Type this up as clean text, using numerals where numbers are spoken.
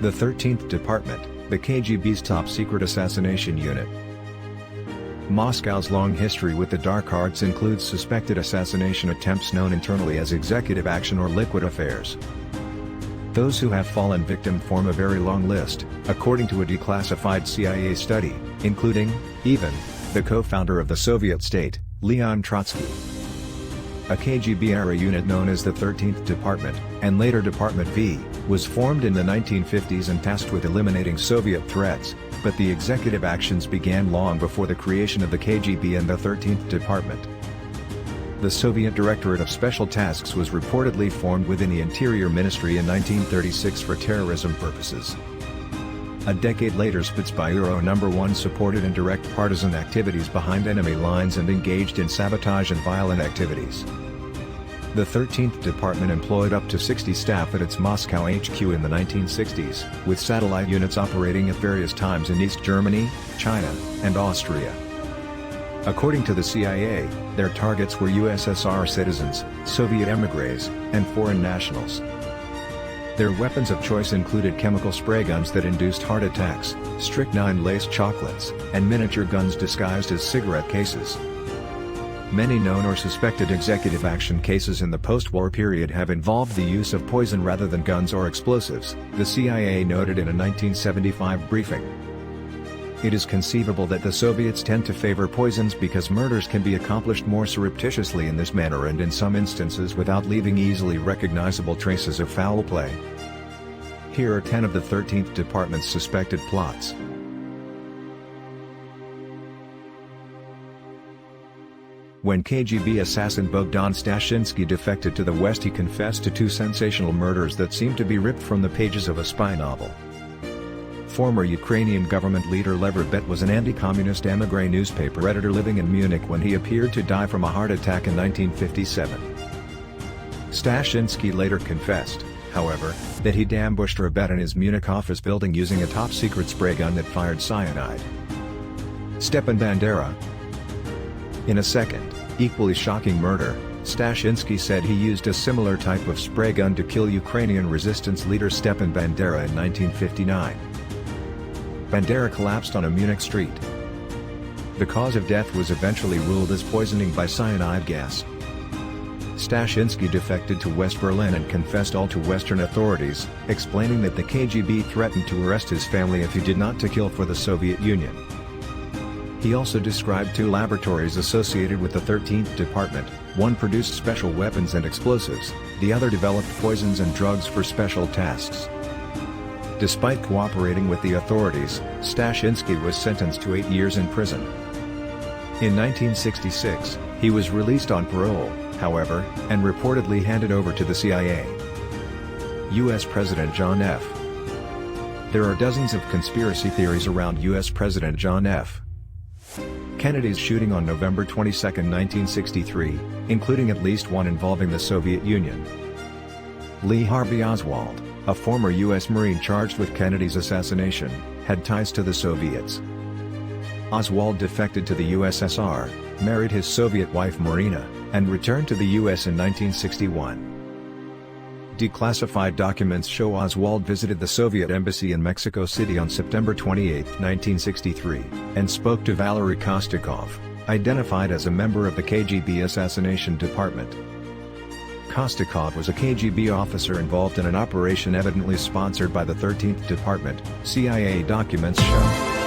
The 13th Department, the KGB's top-secret assassination unit. Moscow's long history with the dark arts includes suspected assassination attempts known internally as executive action or liquid affairs. Those who have fallen victim form a very long list, according to a declassified CIA study, including, even, the co-founder of the Soviet state, Leon Trotsky. A KGB-era unit known as the 13th Department, and later Department V, was formed in the 1950s and tasked with eliminating Soviet threats, but the executive actions began long before the creation of the KGB and the 13th Department. The Soviet Directorate of Special Tasks was reportedly formed within the Interior Ministry in 1936 for terrorism purposes. A decade later, Spetsburo No. 1 supported indirect partisan activities behind enemy lines and engaged in sabotage and violent activities. The 13th Department employed up to 60 staff at its Moscow HQ in the 1960s, with satellite units operating at various times in East Germany, China, and Austria. According to the CIA, their targets were USSR citizens, Soviet émigrés, and foreign nationals. Their weapons of choice included chemical spray guns that induced heart attacks, strychnine-laced chocolates, and miniature guns disguised as cigarette cases. Many known or suspected executive action cases in the post-war period have involved the use of poison rather than guns or explosives, the CIA noted in a 1975 briefing. It is conceivable that the Soviets tend to favor poisons because murders can be accomplished more surreptitiously in this manner and in some instances without leaving easily recognizable traces of foul play. Here are 10 of the 13th Department's suspected plots. When KGB assassin Bogdan Stashinsky defected to the West, he confessed to 2 sensational murders that seemed to be ripped from the pages of a spy novel. Former Ukrainian government leader Lev Rebet was an anti-communist émigré newspaper editor living in Munich when he appeared to die from a heart attack in 1957. Stashinsky later confessed, however, that he'd ambushed Rebet in his Munich office building using a top-secret spray gun that fired cyanide. Stepan Bandera. In a second, equally shocking murder, Stashinsky said he used a similar type of spray gun to kill Ukrainian resistance leader Stepan Bandera in 1959. Bandera collapsed on a Munich street. The cause of death was eventually ruled as poisoning by cyanide gas. Stashinsky defected to West Berlin and confessed all to Western authorities, explaining that the KGB threatened to arrest his family if he did not to kill for the Soviet Union. He also described 2 laboratories associated with the 13th Department, one produced special weapons and explosives, the other developed poisons and drugs for special tasks. Despite cooperating with the authorities, Stashinsky was sentenced to 8 years in prison. In 1966, he was released on parole, however, and reportedly handed over to the CIA. U.S. President John F. There are dozens of conspiracy theories around U.S. President John F. Kennedy's shooting on November 22, 1963, including at least one involving the Soviet Union. Lee Harvey Oswald, a former U.S. Marine charged with Kennedy's assassination, had ties to the Soviets. Oswald defected to the USSR, married his Soviet wife Marina, and returned to the U.S. in 1961. Declassified documents show Oswald visited the Soviet embassy in Mexico City on September 28, 1963, and spoke to Valery Kostikov, identified as a member of the KGB Assassination Department. Kostikov was a KGB officer involved in an operation evidently sponsored by the 13th Department, CIA documents show.